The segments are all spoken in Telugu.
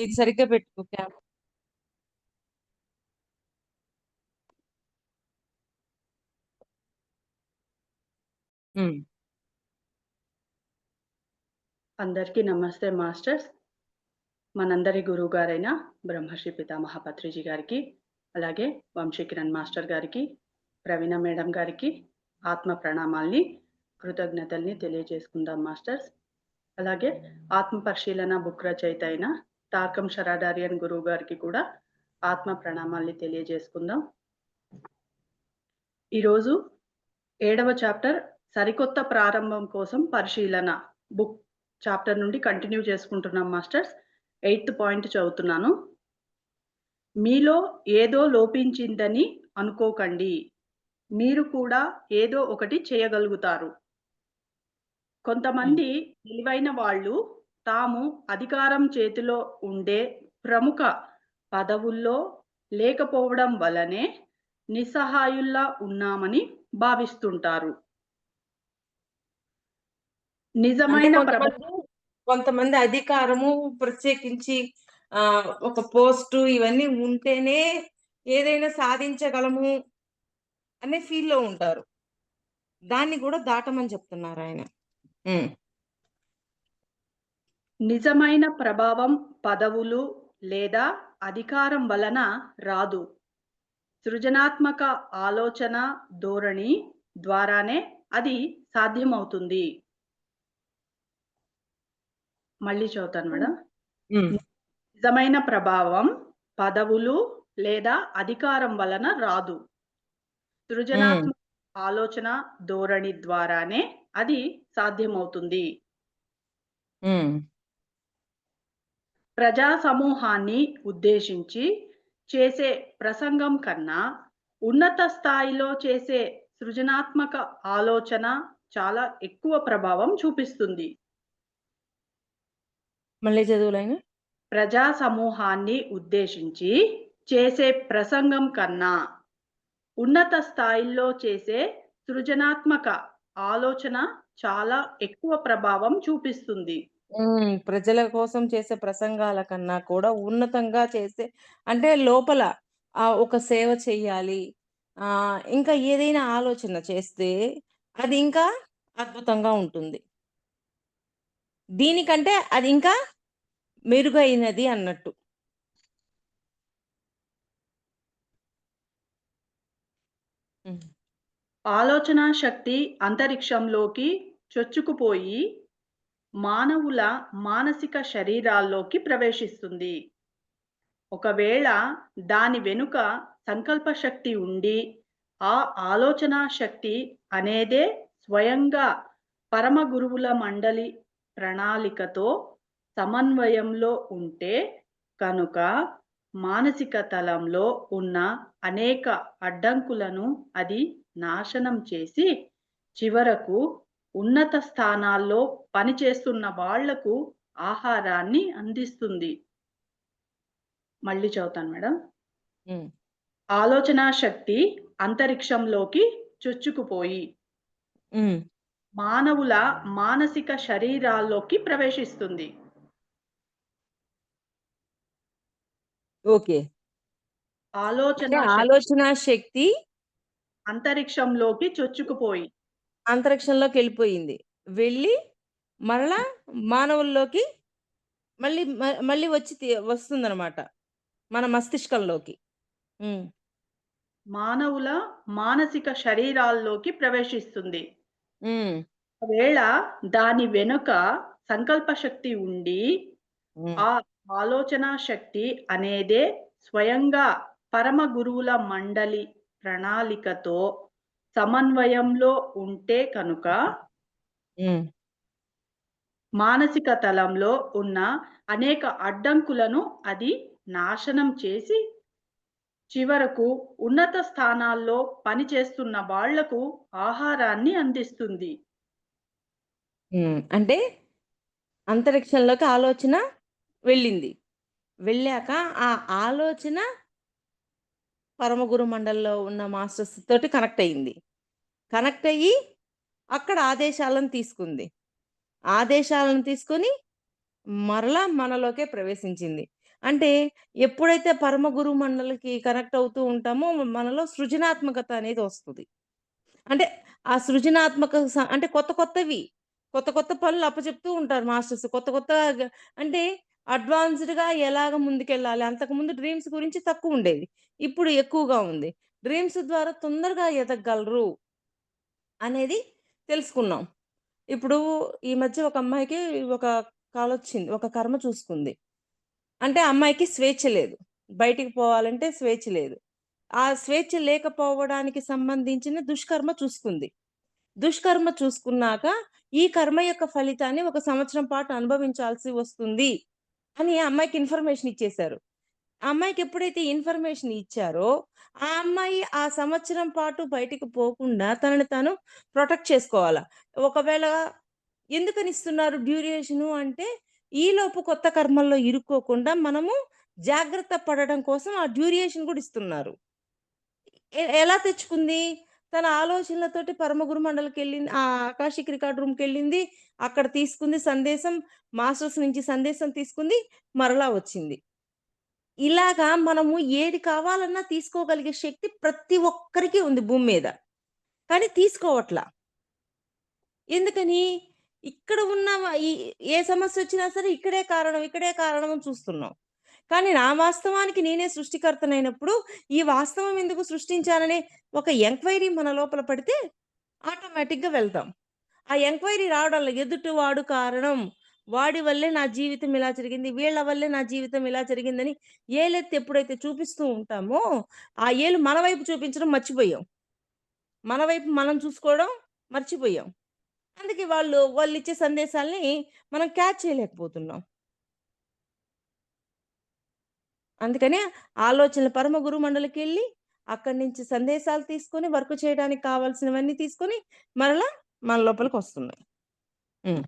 ఇది సరిగ్గా పెట్టుకో క్యాప్. అందరికీ నమస్తే మాస్టర్స్. మనందరి గురువు గారైన బ్రహ్మశ్రీ పితామహ పత్రిజీ గారికి, అలాగే వంశీకిరణ్ మాస్టర్ గారికి, ప్రవీణ మేడం గారికి ఆత్మ ప్రణామాల్ని, కృతజ్ఞతల్ని తెలియజేసుకుందాం మాస్టర్స్. అలాగే ఆత్మ పరిశీలన బుక్ రచయిత అయిన తార్కం శరాడారియన్ గురువు గారికి కూడా ఆత్మ ప్రణామాల్ని తెలియజేసుకుందాం. ఈరోజు 7వ చాప్టర్ సరికొత్త ప్రారంభం కోసం పరిశీలన బుక్ చాప్టర్ నుండి కంటిన్యూ చేసుకుంటున్నాం మాస్టర్స్. 8th పాయింట్ చదువుతున్నాను. మీలో ఏదో లోపించిందని అనుకోకండి, మీరు కూడా ఏదో ఒకటి చేయగలుగుతారు. కొంతమంది తెలివైన వాళ్ళు తాము అధికారం చేతిలో ఉండే ప్రముఖ పదవుల్లో లేకపోవడం వలనే నిస్సహాయుల్లా ఉన్నామని భావిస్తుంటారు. నిజమైన కొంతమంది అధికారము ప్రత్యేకించి ఒక పోస్టు ఇవన్నీ ఉంటేనే ఏదైనా సాధించగలము అనే ఫీల్ లో ఉంటారు. దాన్ని కూడా దాటమని చెప్తున్నారు ఆయన. నిజమైన ప్రభావం పదవులు లేదా అధికారం వలన రాదు, సృజనాత్మక ఆలోచన ధోరణి ద్వారానే అది సాధ్యమవుతుంది. మళ్ళీ చదువుతాను మేడం. నిజమైన ప్రభావం పదవులు లేదా అధికారం వలన రాదు, సృజనాత్మక ఆలోచన ధోరణి ద్వారానే అది సాధ్యమవుతుంది. ప్రజా సమూహాన్ని ఉద్దేశించి చేసే ప్రసంగం కన్నా ఉన్నత స్థాయిలో చేసే సృజనాత్మక ఆలోచన చాలా ఎక్కువ ప్రభావం చూపిస్తుంది. మళ్ళీ చదువులైన ప్రజా సమూహాన్ని ఉద్దేశించి చేసే ప్రసంగం కన్నా ఉన్నత స్థాయిలో చేసే సృజనాత్మక ఆలోచన చాలా ఎక్కువ ప్రభావం చూపిస్తుంది. ప్రజల కోసం చేసే ప్రసంగాల కన్నా కూడా ఉన్నతంగా చేసే, అంటే లోపల ఒక సేవ చెయ్యాలి, ఇంకా ఏదైనా ఆలోచన చేస్తే అది ఇంకా అద్భుతంగా ఉంటుంది. దీనికంటే అది ఇంకా మెరుగైనది అన్నట్టు. ఆలోచన శక్తి అంతరిక్షంలోకి చొచ్చుకుపోయి మానవుల మానసిక శరీరాల్లోకి ప్రవేశిస్తుంది. ఒకవేళ దాని వెనుక సంకల్ప శక్తి ఉండి ఆ ఆలోచన శక్తి అనేదే స్వయంగా పరమ గురువుల మండలి ప్రణాళికతో సమన్వయంలో ఉంటే కనుక మానసిక తలంలో ఉన్న అనేక అడ్డంకులను అది నాశనం చేసి చివరకు ఉన్నత స్థానాల్లో పనిచేస్తున్న వాళ్లకు ఆహారాన్ని అందిస్తుంది. మళ్ళీ చదువుతాను మేడం. ఆలోచన శక్తి అంతరిక్షంలోకి చొచ్చుకుపోయి మానవుల మానసిక శరీరాల్లోకి ప్రవేశిస్తుంది. ఓకే. ఆలోచన శక్తి అంతరిక్షంలోకి చొచ్చుకుపోయి అంతరిక్షంలోకి వెళ్ళిపోయింది, వెళ్ళి మరలా మానవుల్లోకి మళ్ళీ వస్తుందన్నమాట, మన మస్తిష్కంలోకి. మానవుల మానసిక శరీరాల్లోకి ప్రవేశిస్తుంది. ఒకవేళ దాని వెనుక సంకల్ప శక్తి ఉండి ఆ ఆలోచన శక్తి అనేదే స్వయంగా పరమ గురువుల మండలి ప్రణాళికతో సమన్వయంలో ఉంటే కనుక మానసిక తలంలో ఉన్న అనేక అడ్డంకులను అది నాశనం చేసి చివరకు ఉన్నత స్థానాల్లో పనిచేస్తున్న వాళ్లకు ఆహారాన్ని అందిస్తుంది. అంటే అంతరిక్షంలోకి ఆలోచన వెళ్ళింది, వెళ్ళాక ఆ ఆలోచన పరమగురు మండలిలో ఉన్న మాస్టర్స్ తోటి కనెక్ట్ అయ్యింది, కనెక్ట్ అయ్యి అక్కడ ఆదేశాలను తీసుకుంది, ఆదేశాలను తీసుకొని మరలా మనలోకే ప్రవేశించింది. అంటే ఎప్పుడైతే పరమ గురు మండలికి కనెక్ట్ అవుతూ ఉంటామో మనలో సృజనాత్మకత అనేది వస్తది. అంటే ఆ సృజనాత్మక అంటే కొత్త కొత్తవి, కొత్త కొత్త పనులు అప్పచెప్తూ ఉంటారు మాస్టర్స్. కొత్త కొత్త అంటే అడ్వాన్స్‌డ్‌గా ఎలాగ ముందుకెళ్ళాలి. అంతకుముందు డ్రీమ్స్ గురించి తక్కువుండేది. ఇప్పుడు ఎక్కువగా ఉంది. డ్రీమ్స్ ద్వారా తొందరగా ఎదగగలరు అనేది తెలుసుకున్నాం. ఇప్పుడు ఈ మధ్య ఒక అమ్మాయికి ఒక కాలొచ్చింది. ఒక కర్మ చూసుకుంది. అంటే ఆ అమ్మాయికి స్వేచ్ఛ లేదు. బయటికి పోవాలంటే స్వేచ్ఛ లేదు. ఆ స్వేచ్ఛ లేకపోవడానికి సంబంధించిన దుష్కర్మ చూసుకుంది. దుష్కర్మ చూసుకున్నాక, ఈ కర్మ యొక్క ఫలితాన్ని ఒక సంవత్సరం పాటు అనుభవించాల్సి వస్తుంది అని ఆ అమ్మాయికి ఇన్ఫర్మేషన్ ఇచ్చేశారు. ఆ అమ్మాయికి ఎప్పుడైతే ఇన్ఫర్మేషన్ ఇచ్చారో, ఆ అమ్మాయి ఆ సంవత్సరం పాటు బయటికి పోకుండా తనని తాను ప్రొటెక్ట్ చేసుకోవాల. ఒకవేళ ఎందుకని ఇస్తున్నారు డ్యూరేషను అంటే, ఈలోపు కొత్త కర్మల్లో ఇరుక్కోకుండా మనము జాగ్రత్త పడడం కోసం ఆ డ్యూరేషన్ కూడా ఇస్తున్నారు. ఎలా తెచ్చుకుంది? తన ఆలోచనలతోటి పరమగురు మండలికెళ్ళింది. ఆకాషిక్ రికార్డ్ రూమ్‌కెళ్ళింది. అక్కడ తీసుకుంది సందేశం. మాస్టర్స్ నుంచి సందేశం తీసుకుంది. మరలా వచ్చింది. ఇలాగా మనము ఏది కావాలన్నా తీసుకోగలిగే శక్తి ప్రతి ఒక్కరికి ఉంది భూమి మీద. కానీ తీసుకోవట్ల. ఎందుకని? ఇక్కడ ఉన్న ఈ ఏ సమస్యొచ్చినా సరే ఇక్కడే కారణం, ఇక్కడే కారణం అని చూస్తున్నాం. కానీ నా వాస్తవానికి నేనే సృష్టికర్తనైనప్పుడు, ఈ వాస్తవం ఎందుకు సృష్టించాననే ఒక ఎంక్వైరీ మన లోపల పడితే ఆటోమేటిక్‌గా వెళ్తాం. ఆ ఎంక్వైరీ రావడంలో ఎదుటివాడు కారణం. వాడి వల్లే నా జీవితం ఇలా జరిగింది. వీళ్ళ వల్లే నా జీవితం ఇలా జరిగిందని ఏలెత్తి ఎప్పుడైతే చూపిస్తూ ఉంటామో, ఆ ఏలు మన వైపు చూపించడం మర్చిపోయాం. మన వైపు మనం చూసుకోవడం మర్చిపోయాం. అందుకే వాళ్ళిచ్చే సందేశాల్ని మనం క్యాచ్ చేయలేకపోతున్నాం. అందుకనే ఆలోచనలు పరమ గురు మండలికెళ్ళి, అక్కడి నుంచి సందేశాలు తీసుకొని, వర్క్ చేయడానికి కావాల్సినవన్నీ తీసుకొని, మరలా మన లోపలికొస్తున్నాయి. హ్మ్.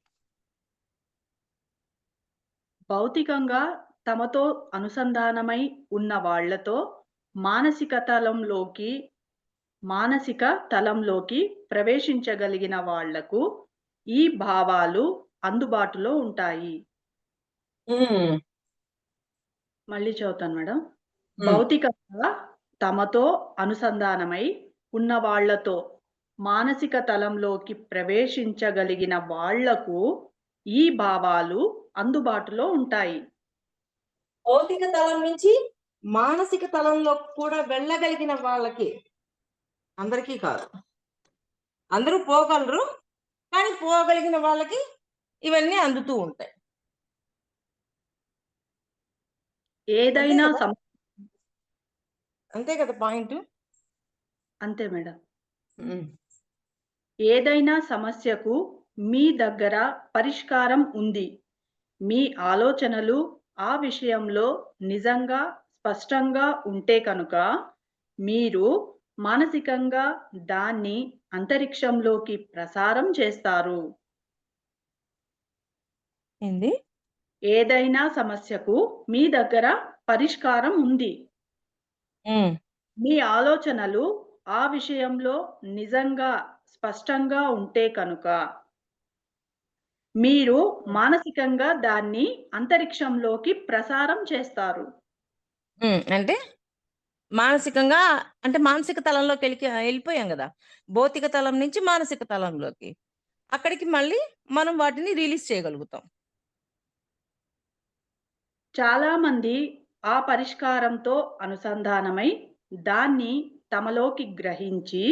భౌతికంగా తమతో అనుసంధానమై ఉన్న వాళ్ళతో మానసిక తలంలోకి మానసిక తలంలోకి ప్రవేశించగలిగిన వాళ్లకు ఈ భావాలు అందుబాటులో ఉంటాయి. హ్మ్. మళ్ళీ చదువుతాను మేడం. హ్మ్. భౌతికంగా తమతో అనుసంధానమై ఉన్న వాళ్ళతో మానసిక తలంలోకి ప్రవేశించగలిగిన వాళ్లకు ఈ భావాలు అందుబాటులో ఉంటాయి. భౌతిక తలం నుంచి మానసిక తలంలోకి కూడా వెళ్ళగలిగిన వాళ్ళకి, అందరికీ కాదు. అందరూ పోగలరు. కానీ పోగలిగిన వాళ్ళకి ఇవన్నీ అందుతూ ఉంటాయి. అంతే ఏదైనా కదా! అంతే కదా పాయింటు. అంతే మేడం. హ్మ్. ఏదైనా సమస్యకు మీ దగ్గర పరిష్కారం ఉంది. మీ ఆలోచనలు ఆ విషయంలో నిజంగా స్పష్టంగా ఉంటే కనుక, మీరు మానసికంగా దాన్ని అంతరిక్షంలోకి ప్రసారం చేస్తారు. ఏంది? ఏదైనా సమస్యకు మీ దగ్గర పరిష్కారం ఉంది. హ్మ్. మీ ఆలోచనలు ఆ విషయంలో నిజంగా స్పష్టంగా ఉంటే కనుక, మీరు హ్మ్. మానసికంగా దాన్ని అంతరిక్షంలోకి ప్రసారం చేస్తారు. హ్మ్. అంటే మానసికంగా అంటే మానసిక తలంలోకెళికి ఎళ్ళిపోయాం గదా! భౌతిక తలం నుంచి మానసిక తలంలోకి. అక్కడికి మళ్ళీ మనం వాటిని రిలీజ్ చేయగలుగుతాం. చాలామంది ఆ పరిష్కారంతో అనుసంధానమై, దాన్ని తమలోకి గ్రహించి,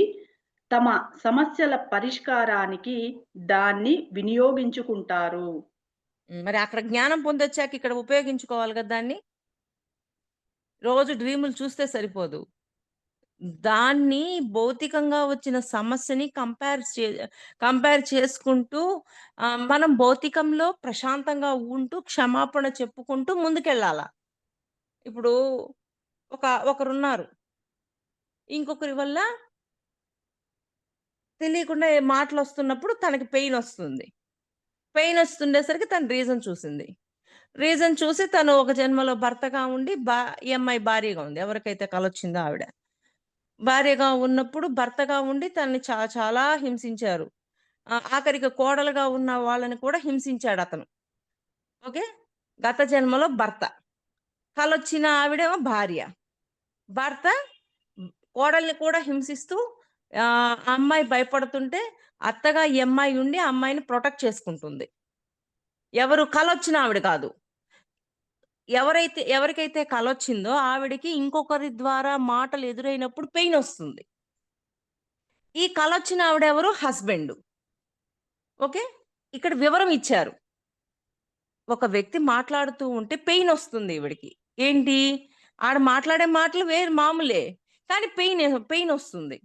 తమ సమస్యల పరిష్కారానికి దాన్ని వినియోగించుకుంటారు. హ్మ్. మరి అక్కడ జ్ఞానం పొందొచ్చాక ఇక్కడ ఉపయోగించుకోవాలి గదా దాన్ని. రోజు డ్రీములు చూస్తే సరిపోదు. దాన్ని భౌతికంగా వచ్చిన సమస్యని కంపేర్ చేసుకుంటూ మనం భౌతికంలో ప్రశాంతంగా ఉంటూ, క్షమాపణ చెప్పుకుంటూ ముందుకెళ్ళాల. ఇప్పుడు ఒకరున్నారు. ఇంకొకరి వల్ల తెలియకుండా మాటలొస్తున్నప్పుడు తనకి పెయినొస్తుంది. పెయినొస్తుండేసరికి తను రీజన్ చూసింది. రీజన్ చూసి తను ఒక జన్మలో భర్తగా ఉండి ఈ అమ్మాయి భార్యగా ఉంది. ఎవరికైతే కలొచ్చిందో ఆవిడ. భార్యగా ఉన్నప్పుడు భర్తగా ఉండి తనని చాలా హింసించారు. ఆఖరికి కోడలుగా ఉన్న వాళ్ళని కూడా హింసించాడతను. ఓకే. గత జన్మలో భర్త. కలొచ్చిన ఆవిడేమో భార్య. భర్త కోడల్ని కూడా హింసిస్తూ ఆ అమ్మాయి భయపడుతుంటే అత్తగా ఈ అమ్మాయి ఉండి ఆ అమ్మాయిని ప్రొటెక్ట్ చేసుకుంటుంది. ఎవరు? కలొచ్చిన ఆవిడ కాదు. ఎవరికైతే కలొచ్చిందో ఆవిడకి ఇంకొకరి ద్వారా మాటలు ఎదురైనప్పుడు పెయినొస్తుంది. ఈ కలొచ్చిన ఆవిడెవరు? హస్బెండు. ఓకే. ఇక్కడ వివరం ఇచ్చారు. ఒక వ్యక్తి మాట్లాడుతూ ఉంటే పెయినొస్తుంది ఈవిడకి. ఏంటి? ఆడ మాట్లాడే మాటలు మామూలే. కానీ పెయినొస్తుంది.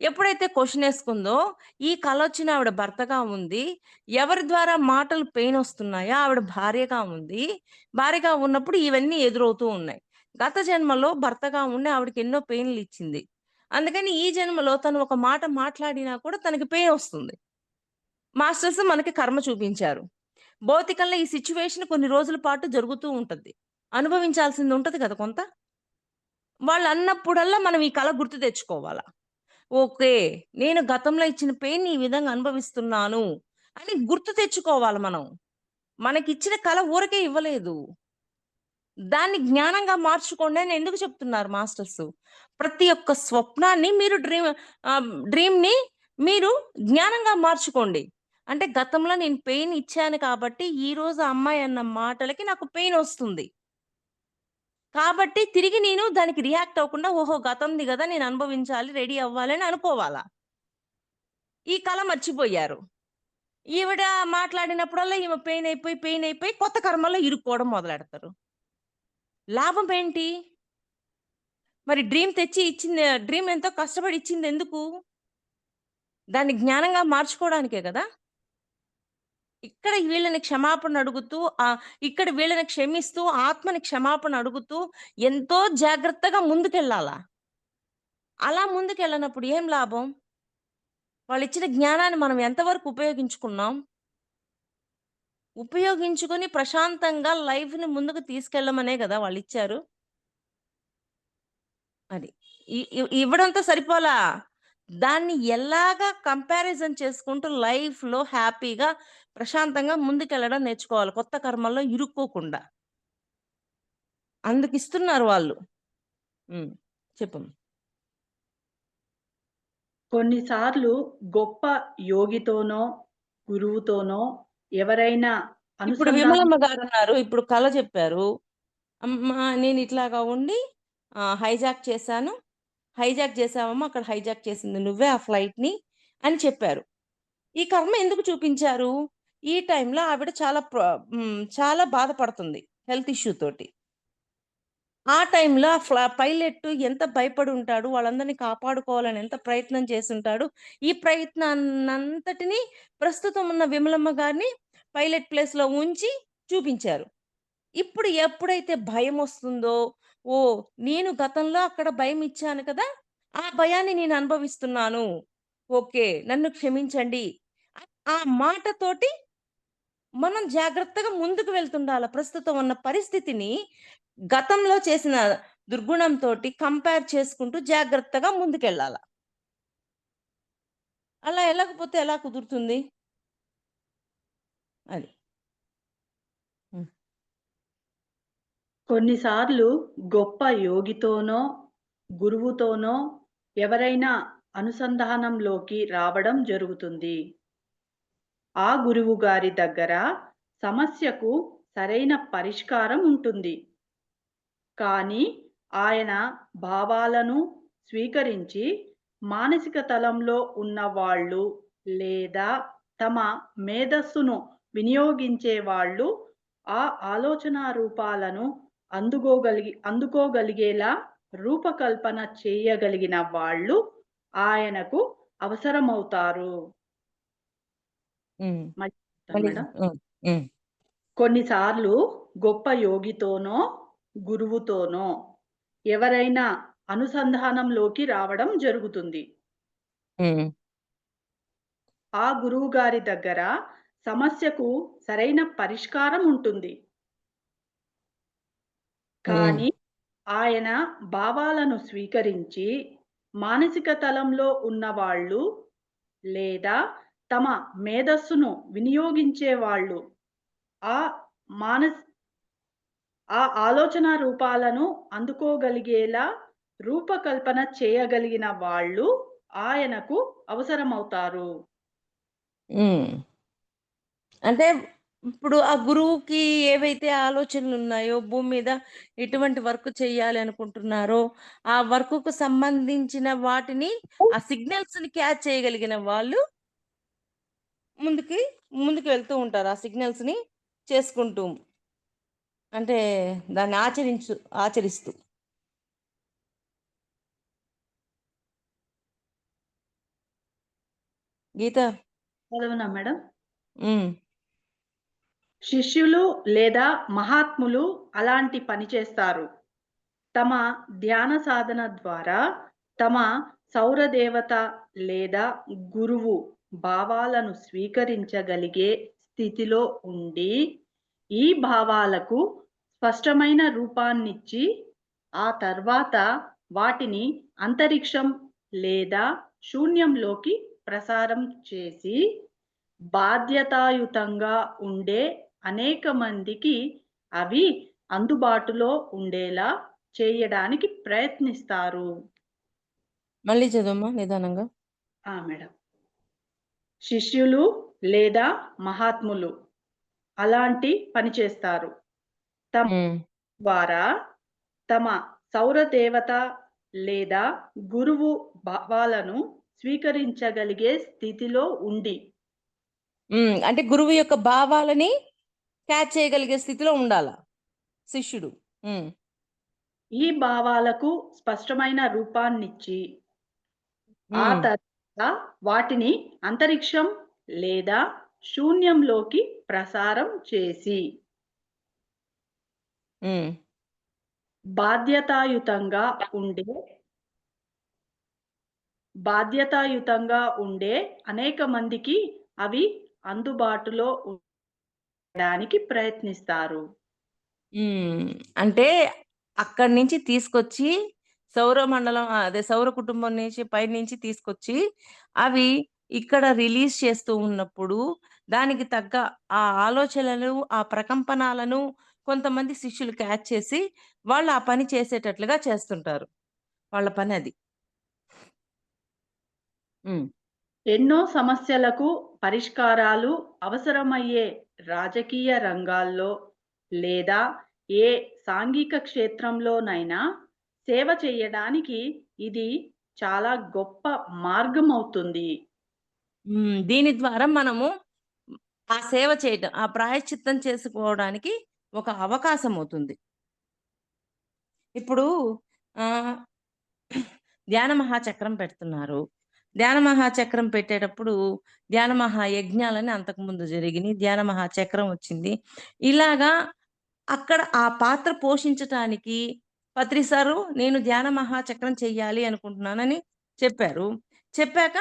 ఎప్పుడైతే క్వెషనేసుకుందో, ఈ కలొచ్చిన ఆవిడ భర్తగా ఉంది. ఎవరి ద్వారా మాటలు పెయినొస్తున్నాయో ఆవిడ భార్యగా ఉంది. భార్యగా ఉన్నప్పుడు ఇవన్నీ ఎదురవుతూ ఉన్నాయి. గత జన్మలో భర్తగా ఉండి ఆవిడకి ఎన్నో పెయిన్‌లిచ్చింది. అందుకని ఈ జన్మలో తను ఒక మాట మాట్లాడినా కూడా తనకి పెయినొస్తుంది. మాస్టర్స్ మనకి కర్మ చూపించారు. భౌతికంలో ఈ సిట్యుయేషన్ కొన్ని రోజుల పాటు జరుగుతూ ఉంటది. అనుభవించాల్సింది ఉంటది కదా కొంత. వాళ్ళన్నప్పుడల్లా మనం ఈ కల గుర్తు తెచ్చుకోవాల. ఓకే. నేను గతంలో ఇచ్చిన పెయిన్‌ని ఈ విధంగా అనుభవిస్తున్నాను అని గుర్తు తెచ్చుకోవాలి మనం. మనకిచ్చిన కల ఊరకే ఇవ్వలేదు. దాన్ని జ్ఞానంగా మార్చుకోండి అని ఎందుకు చెప్తున్నారు మాస్టర్సు. ప్రతి ఒక్క స్వప్నాన్ని మీరు డ్రీమ్‌ని మీరు జ్ఞానంగా మార్చుకోండి. అంటే గతంలో నేను పెయిన్ ఇచ్చాను కాబట్టి ఈరోజు ఆ అమ్మాయి అన్న మాటలకి నాకు పెయినొస్తుంది. కాబట్టి తిరిగి నేను దానికి రియాక్ట్ అవ్వకుండా ఓహో! గతంది గదా! నేను అనుభవించాలి, రెడీ అవ్వాలి అని అనుకోవాల. ఈ కల మర్చిపోయారు. ఈవిడ మాట్లాడినప్పుడల్లా ఈమె పెయిన్ అయిపోయి కొత్త కర్మలో ఇరుక్కోవడం మొదలెడతారు. లాభం ఏంటి? మరి డ్రీమ్ తెచ్చి ఇచ్చింది డ్రీమ్ ఎంతో కష్టపడి ఇచ్చిందెందుకు? దాన్ని జ్ఞానంగా మార్చుకోవడానికే గదా! ఇక్కడ వీళ్ళని క్షమాపణ అడుగుతూ ఇక్కడ వీళ్ళని క్షమిస్తూ ఆత్మని క్షమాపణ అడుగుతూ ఎంతో జాగ్రత్తగా ముందుకెళ్ళాల. అలా ముందుకెళ్ళనప్పుడు ఏం లాభం? వాళ్ళిచ్చిన జ్ఞానాన్ని మనం ఎంతవరకు ఉపయోగించుకున్నాం? ఉపయోగించుకొని ప్రశాంతంగా లైఫ్‌ని ముందుకు తీసుకెళ్ళమనే గదా వాళ్ళిచ్చారు. అది. ఇవ్వడంతో సరిపోలా. దాన్ని ఎలాగా కంపారిజన్ చేసుకుంటూ లైఫ్‌లో హ్యాపీగా, ప్రశాంతంగా ముందుకెళ్ళడం నేర్చుకోవాలి. కొత్త కర్మల్లో ఇరుక్కోకుండా. అందుకిస్తున్నారు వాళ్ళు. హ్మ్. చెప్పమ్మా. కొన్నిసార్లు గొప్ప యోగితోనో, గురువుతోనో ఎవరైనా ఇప్పుడు అనుసంధానం విమలమ్మ గారున్నారు. ఇప్పుడు కల చెప్పారు. అమ్మా నేనిట్లాగా ఉండి హైజాక్ చేశాను. హైజాక్ చేశావమ్మా, అక్కడ హైజాక్ చేసింది నువ్వే ఆ ఫ్లైట్‌ని అని చెప్పారు. ఈ కర్మ ఎందుకు చూపించారు? ఈ టైంలో ఆవిడ చాలా బాధపడుతుంది హెల్త్ ఇష్యూ తోటి. ఆ టైంలో పైలట్ ఎంత భయపడుంటాడు, వాళ్ళందరిని కాపాడుకోవాలని ఎంత ప్రయత్నం చేసుంటాడు. ఈ ప్రయత్నాన్నంతటిని ప్రస్తుతం ఉన్న విమలమ్మ గారిని పైలట్ ప్లేస్‌లో ఉంచి చూపించారు. ఇప్పుడు ఎప్పుడైతే భయమొస్తుందో, ఓహ్! నేను గతంలో అక్కడ భయమిచ్చాను కదా! ఆ భయాన్ని నేను అనుభవిస్తున్నాను. ఓకే. నన్ను క్షమించండి. ఆ మాటతోటి మనం జాగ్రత్తగా ముందుకు వెళ్తుండాల. ప్రస్తుతం ఉన్న పరిస్థితిని గతంలో చేసిన దుర్గుణంతోటి కంపేర్ చేసుకుంటూ జాగ్రత్తగా ముందుకెళ్ళాల. అలా ఎళ్ళకపోతే ఎలా కుదురుతుంది? అది. హ్మ్. కొన్నిసార్లు గొప్ప యోగితోనో, గురువుతోనో ఎవరైనా అనుసంధానంలోకి రావడం జరుగుతుంది. ఆ గురువు గారి దగ్గర సమస్యకు సరైన పరిష్కారం ఉంటుంది. కానీ ఆయన భావాలను స్వీకరించి మానసిక తలంలో ఉన్నవాళ్ళు లేదా తమ మేధస్సును వినియోగించే వాళ్ళు ఆ ఆలోచనా రూపాలను అందుకోగలిగేలా రూపకల్పన చేయగలిగిన వాళ్ళు ఆయనకు అవసరమవుతారు. హ్మ్. మళ్ళీ చెప్తాను మళ్ళీ మేడం. హ్మ్. హ్మ్. కొన్నిసార్లు గొప్ప యోగితోనో, గురువుతోనో ఎవరైనా అనుసంధానంలోకి రావడం జరుగుతుంది. హ్మ్. ఆ గురువుగారి దగ్గర సమస్యకు సరైన పరిష్కారం ఉంటుంది. హ్మ్. కానీ ఆయన భావాలను స్వీకరించి మానసిక తలంలో ఉన్నవాళ్ళు లేదా తమ మేధస్సును వినియోగించేవాళ్ళు ఆ మానస్ ఆ ఆలోచన రూపాలను అందుకోగలిగేలా రూపకల్పన చేయగలిగిన వాళ్ళు ఆయనకు అవసరమవుతారు. హ్మ్. అంటే ఇప్పుడు ఆ గురువుకి ఏవైతే ఆలోచనలున్నాయో, భూమి మీద ఎటువంటి వర్క్ చేయాలి అనుకుంటున్నారో, ఆ వర్కుకు సంబంధించిన వాటిని, ఆ సిగ్నల్స్‌ని క్యాచ్ చేయగలిగిన వాళ్ళు ముందుకి, ముందుకు వెళ్తూ ఉంటారు. ఆ సిగ్నల్స్‌ని చేసుకుంటూ. అంటే దాన్ని ఆచరిస్తూ. గీత. చదవనా మేడం? హ్మ్. శిష్యులు లేదా మహాత్ములు అలాంటి పని చేస్తారు. తమ ధ్యాన సాధన ద్వారా తమ సౌరదేవత లేదా గురువు భావాలను స్వీకరించగలిగే స్థితిలో ఉండి, ఈ భావాలకు స్పష్టమైన రూపాన్నిచ్చి, ఆ తర్వాత వాటిని అంతరిక్షం లేదా శూన్యంలోకి ప్రసారం చేసి, బాధ్యతాయుతంగా ఉండే అనేక మందికి అవి అందుబాటులో ఉండేలా చేయడానికి ప్రయత్నిస్తారు. మళ్ళీ చదవమ్మా నిదానంగా. మేడం. శిష్యులు లేదా మహాత్ములు అలాంటి పని చేస్తారు. తమ హ్మ్. ద్వారా తమ సౌర దేవత లేదా గురువు భావాలను స్వీకరించగలిగే స్థితిలో ఉండి, హ్మ్. అంటే గురువు యొక్క భావాలని క్యాచ్ చేయగలిగే స్థితిలో ఉండాల శిష్యుడు. హ్మ్. ఈ భావాలకు స్పష్టమైన రూపాన్నిచ్చి, ఆ హ్మ్. తర్వాత వాటిని అంతరిక్షం లేదా శూన్యంలోకి ప్రసారం చేసి, హ్మ్. బాధ్యతాయుతంగా ఉండే బాధ్యతాయుతంగా ఉండే అనేక మందికి అవి అందుబాటులో ఉండడానికి ప్రయత్నిస్తారు. హ్మ్. అంటే అక్కడి నుంచి తీసుకొచ్చి సౌరమండలం అదే సౌర కుటుంబం నుంచి పైనుంచి తీసుకొచ్చి అవి ఇక్కడ రిలీజ్ చేస్తూ ఉన్నప్పుడు దానికి తగ్గ ఆ ఆలోచనలు, ఆ ప్రకంపనాలను కొంతమంది శిష్యులు క్యాచ్ చేసి వాళ్ళు ఆ పని చేసేటట్లుగా చేస్తుంటారు. వాళ్ళ పనది. హ్మ్. ఎన్నో సమస్యలకు పరిష్కారాలు అవసరమయ్యే రాజకీయ రంగాల్లో లేదా ఏ సాంఘిక క్షేత్రంలోనైనా సేవ చేయడానికి ఇది చాలా గొప్ప మార్గమవుతుంది. హ్మ్. దీని ద్వారా మనము ఆ సేవ చేయటం, ఆ ప్రాయశ్చిత్తం చేసుకోవడానికి ఒక అవకాశం అవుతుంది. ఇప్పుడు ఆహ్, ధ్యాన మహాచక్రం పెడుతున్నారు. ధ్యాన మహాచక్రం పెట్టేటప్పుడు ధ్యాన మహాయజ్ఞాలని అంతకుముందు జరిగినియి. ధ్యాన మహాచక్రం వచ్చింది. ఇలాగా అక్కడ ఆ పాత్ర పోషించటానికి పత్రి సారు నేను ధ్యాన మహాచక్రం చెయ్యాలి అనుకుంటున్నానని చెప్పారు. చెప్పాక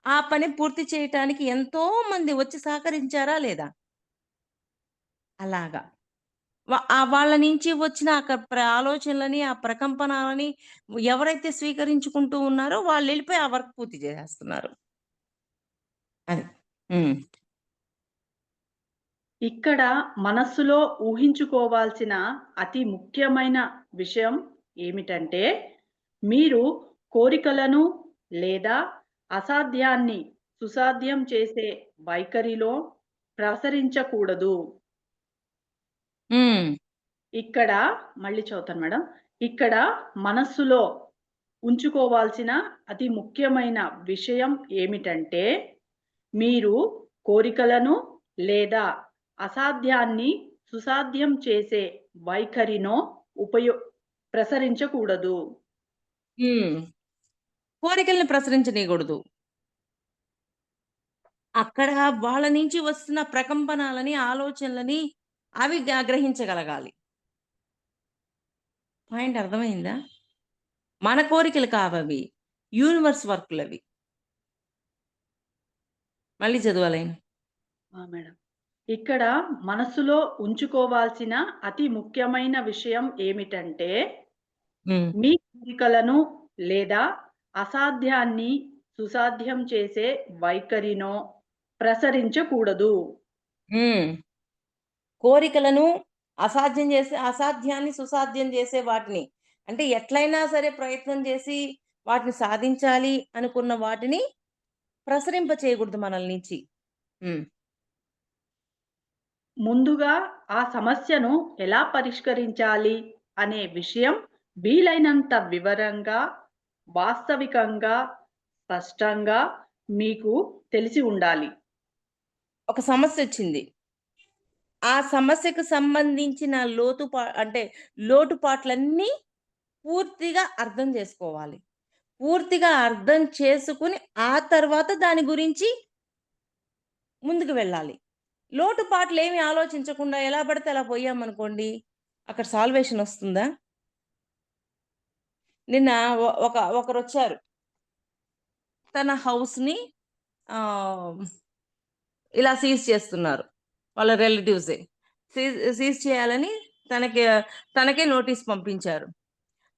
ఆ పని పూర్తి చేయటానికి ఎంతో మంది వచ్చి సహకరించారా లేదా? అలాగా. వాళ్ళ నుంచి వచ్చిన ఆలోచనలని, ఆ ప్రకంపనలని ఎవరైతే స్వీకరించుకుంటూ ఉన్నారో వాళ్ళెళ్ళిపోయి ఆ వర్క్ పూర్తి చేసేస్తున్నారు. అది. హ్మ్. ఇక్కడ మనస్సులో ఊహించుకోవాల్సిన అతి ముఖ్యమైన విషయం ఏమిటంటే, మీరు కోరికలను లేదా అసాధ్యాన్ని సుసాధ్యం చేసే వైఖరిలో ప్రసరించకూడదు. హ్మ్. ఇక్కడ మళ్ళీ చదువుతాను మేడం. ఇక్కడ మనస్సులో ఉంచుకోవాల్సిన అతి ముఖ్యమైన విషయం ఏమిటంటే, మీరు కోరికలను లేదా అసాధ్యాన్ని సుసాధ్యం చేసే వైఖరినో ఉపయో ప్రసరించకూడదు. హ్మ్. కోరికల్ని ప్రసరించనీయగూడదు. అక్కడ వాళ్ళ నుంచి వస్తున్న ప్రకంపనలని, ఆలోచనలని అవి గ్రహించగలగాలి. పాయింట్ అర్థమైందా? మన కోరికలు కావవి. యూనివర్స్ వర్కులవి. మళ్ళీ చదువా లైను. మేడం. ఇక్కడ మనస్సులో ఉంచుకోవాల్సిన అతి ముఖ్యమైన విషయం ఏమిటంటే, హ్మ్. మీ కోరికలను లేదా అసాధ్యాన్ని సుసాధ్యం చేసే వైఖరినో ప్రసరించకూడదు. హ్మ్. కోరికలను అసాధ్యాన్ని సుసాధ్యం చేసే వాటిని. అంటే ఎట్లైనా సరే ప్రయత్నం చేసి వాటిని సాధించాలి అనుకున్న వాటిని ప్రసరింప చేయకూడదు మనల నుంచి. హ్మ్. ముందుగా ఆ సమస్యను ఎలా పరిష్కరించాలి అనే విషయం వీలైనంత వివరంగా, వాస్తవికంగా, స్పష్టంగా మీకు తెలిసి ఉండాలి. ఒక సమస్యొచ్చింది. ఆ సమస్యకు సంబంధించిన అంటే లోటుపాట్లన్నీ పూర్తిగా అర్థం జేసుకోవాలి. పూర్తిగా అర్థం చేసుకొని, ఆ తర్వాత దాని గురించి ముందుకు వెళ్ళాలి. లోటుపాట్లేమి ఆలోచించకుండా ఎలా పడితే అలా పోయామనుకోండి, అక్కడ సాల్వేషనొస్తుందా? నిన్న ఒకరొచ్చారు. తన హౌస్‌ని ఆహ్, ఇలా సీజ్ చేస్తున్నారు. వాళ్ళ రిలేటివ్సే. సీజ్ చేయాలని తనకి తనకే నోటీస్ పంపించారు.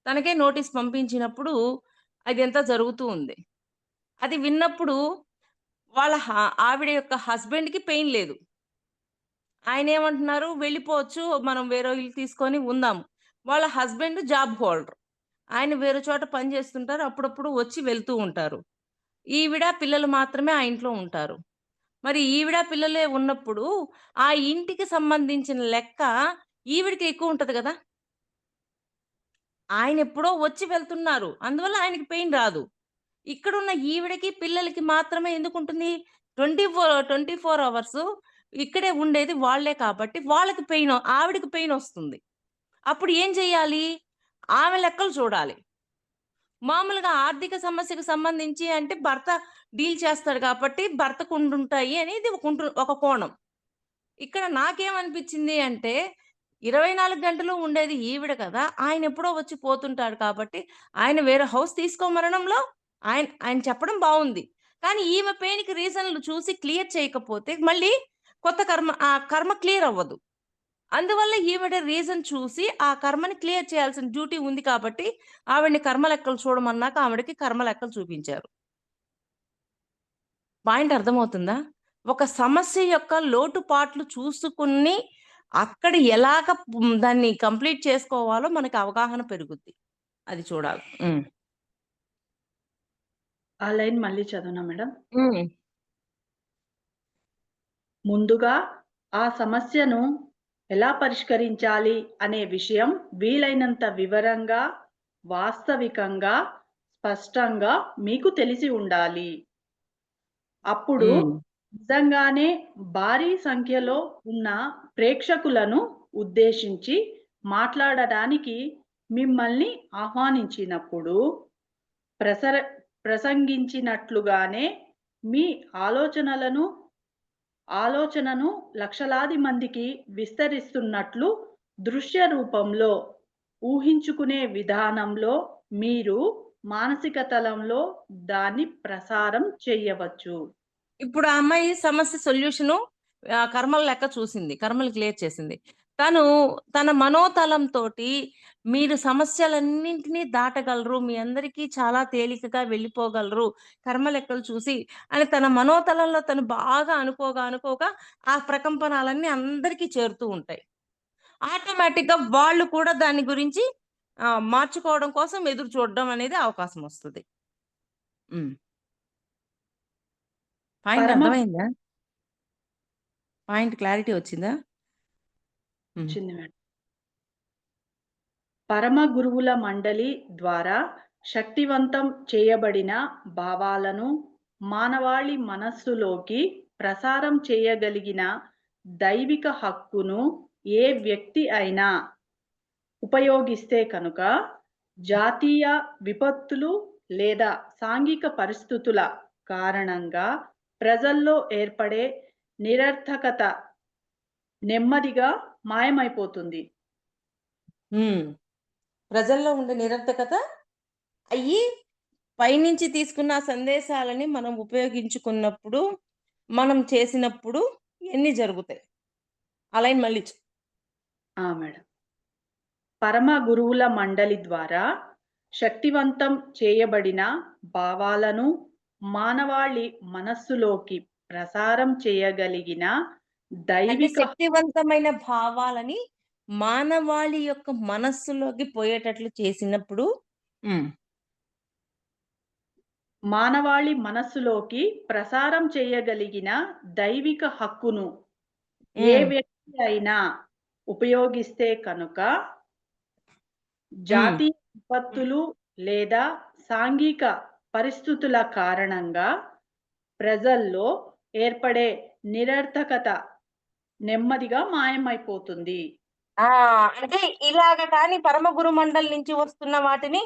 తనకే నోటీస్ పంపించినప్పుడు అదంతా జరుగుతూ ఉంది. అది విన్నప్పుడు వాళ్ళ ఆవిడ యొక్క హస్బెండ్‌కి పెయిన్ లేదు. ఆయనేమంటున్నారు, "వెళ్ళిపోవచ్చు. మనం వేరే ఇల్లు తీసుకొని ఉందాం." వాళ్ళ హస్బెండ్ జాబ్ హోల్డర్. ఆయన వేరే చోట పని చేస్తుంటారు. అప్పుడప్పుడు వచ్చి వెళ్తూ ఉంటారు. ఈవిడ, పిల్లలు మాత్రమే ఆ ఇంట్లో ఉంటారు. మరి ఈవిడ, పిల్లలే ఉన్నప్పుడు ఆ ఇంటికి సంబంధించిన లెక్క ఈవిడకి ఎక్కువుంటది గదా! ఆయనెప్పుడో వచ్చి వెళ్తున్నారు. అందువల్ల ఆయనకి పెయిన్ రాదు. ఇక్కడున్న ఈవిడకి, పిల్లలకి మాత్రమే ఎందుకుంటుంది? 24 అవర్సు ఇక్కడే ఉండేది వాళ్ళే కాబట్టి, వాళ్ళకి ఆవిడకి పెయినొస్తుంది. అప్పుడు ఏం జేయాలి? ఆమె లెక్కలు చూడాలి. మామూలుగా ఆర్థిక సమస్యకు సంబంధించి అంటే భర్త డీల్ చేస్తాడు కాబట్టి, భర్తకుండుంటాయి అనేది ఒక కోణం. ఇక్కడ నాకేమనిపిచ్చింది అంటే, 24 గంటలు ఉండేది ఈవిడ కదా! ఆయనెప్పుడో వచ్చి పోతుంటాడు కాబట్టి, ఆయన వేరే హౌస్ తీసుకోమనడంలో ఆయన చెప్పడం బావుంది. కానీ ఈమె పెయిన్‌కి రీజన్‌లు చూసి క్లియర్ చేయకపోతే, మళ్ళీ కొత్త ఆ కర్మ క్లియర్ అవ్వదు. అందువల్ల ఈవిడ రీజన్ చూసి, ఆ కర్మని క్లియర్ చేయాల్సిన డ్యూటీ ఉంది కాబట్టి, ఆవిడని కర్మ లెక్కలు చూడమన్నాక ఆవిడకి కర్మ లెక్కలు చూపించారు. పాయింట్ అర్థమవుతుందా? ఒక సమస్య యొక్క లోటుపాట్లు చూసుకుని, అక్కడ దాన్ని కంప్లీట్ చేసుకోవాలో మనకి అవగాహన పెరుగుద్ది. అది చూడాలి. హ్మ్. ఆ లైన్ మళ్ళీ చదవనా మేడం? హ్మ్. ముందుగా ఆ సమస్యను ఎలా పరిష్కరించాలి అనే విషయం వీలైనంత వివరంగా, వాస్తవికంగా, స్పష్టంగా మీకు తెలిసి ఉండాలి. అప్పుడు హ్మ్. నిజంగానే భారీ సంఖ్యలో ఉన్న ప్రేక్షకులను ఉద్దేశించి మాట్లాడడానికి మిమ్మల్ని ఆహ్వానించినప్పుడు ప్రసర ప్రసంగించినట్లుగానే మీ ఆలోచనలను ఆలోచనను లక్షలాది మందికి విస్తరిస్తున్నట్లు దృశ్య రూపంలో ఊహించుకునే విధానంలో మీరు మానసిక తలంలో దాన్ని ప్రసారం చెయ్యవచ్చు. ఇప్పుడు ఆ అమ్మాయి సమస్య సొల్యూషను కర్మల లెక్క చూసింది. కర్మలు క్లియర్ చేసింది. తను తన మనోతలంతోటి మీరు సమస్యలన్నింటిని దాటగలరు. మీ అందరికీ చాలా తేలికగా వెళ్ళిపోగలరు. కర్మ లెక్కలు చూసి అని తన మనోతలంలో తను బాగా అనుకోగా ఆ ప్రకంపనాలన్నీ అందరికీ చేరుతూ ఉంటాయి. ఆటోమేటిక్‌గా వాళ్ళు కూడా దాని గురించి మార్చుకోవడం కోసం ఎదురు చూడడం అనేది అవకాశం వస్తది. హ్మ్. పాయింట్ పరమ అర్థమైందా? పాయింట్ క్లారిటీ వచ్చిందా? హ్మ్. వచ్చింది మేడం. పరమ గురువుల మండలి ద్వారా శక్తివంతం చేయబడిన భావాలను మానవాళి మనస్సులోకి ప్రసారం చేయగలిగిన దైవిక హక్కును ఏ వ్యక్తి అయినా ఉపయోగిస్తే కనుక జాతీయ విపత్తులు లేదా సాంఘిక పరిస్థితుల కారణంగా ప్రజల్లో ఏర్పడే నిరర్థకత నెమ్మదిగా మాయమైపోతుంది. హ్మ్. ప్రజల్లో ఉండే నిరర్థకత అయ్యి పైనుంచి తీసుకున్న సందేశాలని మనం ఉపయోగించుకున్నప్పుడు, మనం చేసినప్పుడు ఇయన్నీ జరుగుతాయి. ఆ లైన్ మళ్ళీ మేడం. పరమ గురువుల మండలి ద్వారా శక్తివంతం చేయబడిన భావాలను మానవాళి మనస్సులోకి ప్రసారం చేయగలిగిన అంటే దైవిక శక్తివంతమైన భావాలని మానవాళి యొక్క మనస్సులోకి పోయేటట్లు చేసినప్పుడు హ్మ్. మానవాళి మనస్సులోకి ప్రసారం చేయగలిగిన దైవిక హక్కును ఏ హ్మ్. వ్యక్తి అయినా ఉపయోగిస్తే కనుక హ్మ్. జాతీయ విపత్తులు లేదా సాంఘిక పరిస్థితుల కారణంగా ప్రజల్లో ఏర్పడే నిరర్థకత నెమ్మదిగా మాయమైపోతుంది. ఆ! అంటే ఇలాగ కానీ పరమ గురు మండలి నుంచి వస్తున్న వాటిని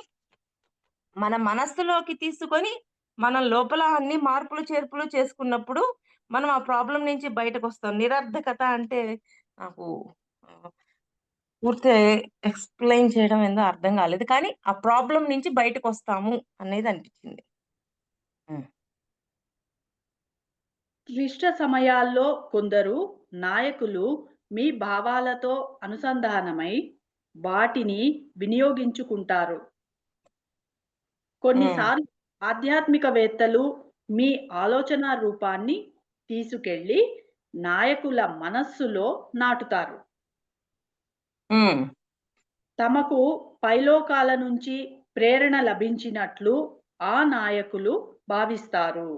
మన మనస్సులోకి తీసుకొని, మనం లోపల అన్ని మార్పులు, చేర్పులు చేసుకున్నప్పుడు, మనం ఆ ప్రాబ్లమ్ నుంచి బయటకొస్తాం. నిరర్ధకత అంటే నాకు ఆహ్, పూర్తిగా ఎక్స్‌ప్లెయిన్ చేయడం ఏందో అర్థం కాలేదు. కానీ ఆ ప్రాబ్లమ్ నుంచి బయటకొస్తాము అనేది అనిపించింది. హ్మ్. క్లిష్ట సమయాల్లో కొందరు నాయకులు మీ భావాలతో అనుసంధానమై వాటిని వినియోగించుకుంటారు. హ్మ్. కొన్నిసార్లు ఆధ్యాత్మికవేత్తలు మీ ఆలోచన రూపాన్ని తీసుకెళ్ళి నాయకుల మనస్సులో నాటుతారు. హ్మ్. తమకు పైలోకాల నుంచి ప్రేరణ లభించినట్లు ఆ నాయకులు భావిస్తారు.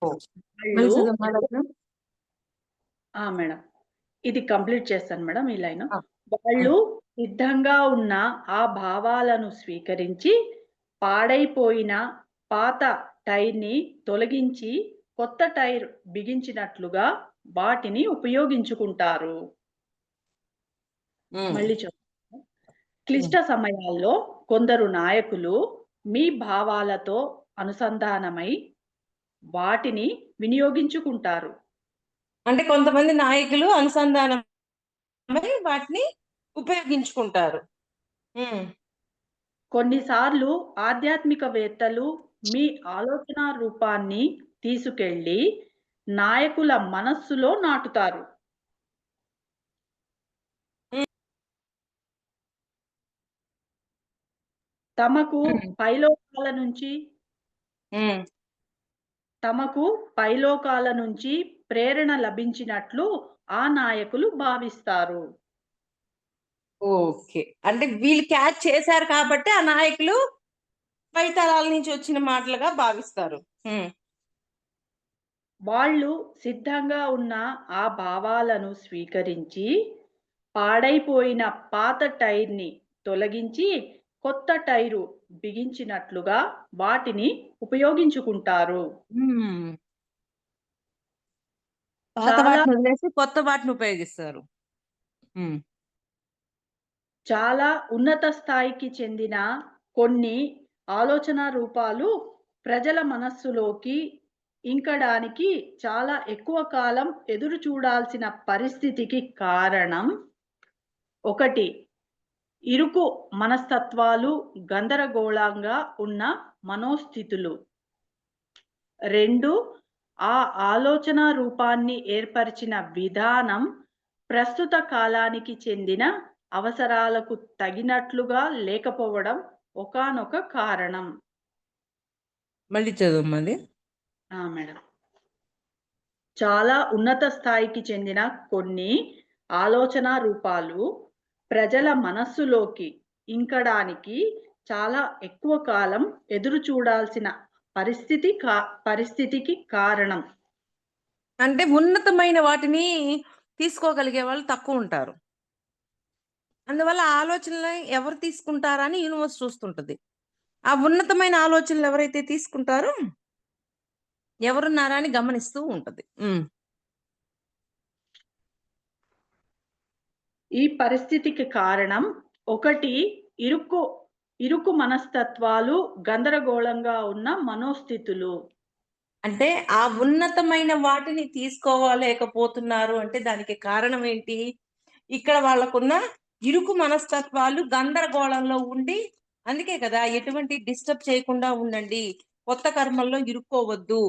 ఓహ్! వాళ్ళు మళ్ళీ చదవండి మేడం. మేడం. ఇది కంప్లీట్ చేస్తాను మేడం ఈ లైను. ఆ! హ్మ్. వాళ్ళు సిద్ధంగా ఉన్న ఆ భావాలను స్వీకరించి, పాడైపోయిన పాత టైర్‌ని తొలగించి, కొత్త టైర్ బిగించినట్లుగా వాటిని ఉపయోగించుకుంటారు. హ్మ్. మళ్ళీ చెప్తాను. హ్మ్. క్లిష్ట సమయాల్లో కొందరు నాయకులు మీ భావాలతో అనుసంధానమై వాటిని వినియోగించుకుంటారు. అంటే కొంతమంది నాయకులు అనుసంధానమై వాటిని ఉపయోగించుకుంటారు. హ్మ్. కొన్నిసార్లు ఆధ్యాత్మికవేత్తలు మీ ఆలోచన రూపాన్ని తీసుకెళ్ళి నాయకుల మనస్సులో నాటుతారు. హ్మ్. తమకు హ్మ్. పైలోకాల నుంచి హ్మ్. తమకు పైలోకాల నుంచి ప్రేరణ లభించినట్లు ఆ నాయకులు భావిస్తారు. ఓకే. అంటే వీళ్ళు క్యాచ్ చేసారు కాబట్టి ఆ నాయకులు పై తరాల నుంచి వచ్చిన మాటలుగా భావిస్తారు. హ్మ్. వాళ్ళు సిద్ధంగా ఉన్న ఆ భావాలను స్వీకరించి, పాడైపోయిన పాత టైర్‌ని తొలగించి, కొత్త టైరు బిగించినట్లుగా వాటిని ఉపయోగించుకుంటారు. హ్మ్. పాత చాలా, వాటిని వదిలేసి కొత్త వాటిని ఉపయోగిస్తారు. హ్మ్. చాలా ఉన్నత స్థాయికి చెందిన కొన్ని ఆలోచనా రూపాలు ప్రజల మనస్సులోకి ఇంకడానికి చాలా ఎక్కువ కాలం ఎదురు చూడాల్సిన పరిస్థితికి కారణం ఒకటి, ఇరుకు మనస్తత్వాలు, గందరగోళంగా ఉన్న మనోస్థితులు. 2, ఆ ఆలోచన రూపాన్ని ఏర్పరిచిన విధానం ప్రస్తుత కాలానికి చెందిన అవసరాలకు తగినట్లుగా లేకపోవడం ఒకానొక కారణం. మళ్ళీ చదవమది. మేడం. చాలా ఉన్నత స్థాయికి చెందిన కొన్ని ఆలోచనా రూపాలు ప్రజల మనస్సులోకి ఇంకడానికి చాలా ఎక్కువ కాలం ఎదురు చూడాల్సిన పరిస్థితికి కారణం. అంటే ఉన్నతమైన వాటిని తీసుకోగలిగే వాళ్ళు తక్కువుంటారు. అందువల్ల ఆ ఆలోచనలని ఎవరు తీసుకుంటారా అని యూనివర్స్ చూస్తుంటది. ఆ ఉన్నతమైన ఆలోచనలు ఎవరైతే తీసుకుంటారో ఎవరున్నారా అని గమనిస్తూ ఉంటది. హ్మ్. ఈ పరిస్థితికి కారణం ఒకటి, ఇరుకు ఇరుకు మనస్తత్వాలు, గందరగోళంగా ఉన్న మనోస్థితులు. అంటే ఆ ఉన్నతమైన వాటిని తీసుకోలేకపోతున్నారు అంటే దానికి కారణం ఏంటి? ఇక్కడ వాళ్ళకున్న ఇరుకు మనస్తత్వాలు గందరగోళంలో ఉండి అందుకే కదా! ఎటువంటి డిస్టర్బ్ చేయకుండా ఉండండి. కొత్త కర్మల్లో ఇరుక్కోవద్దు.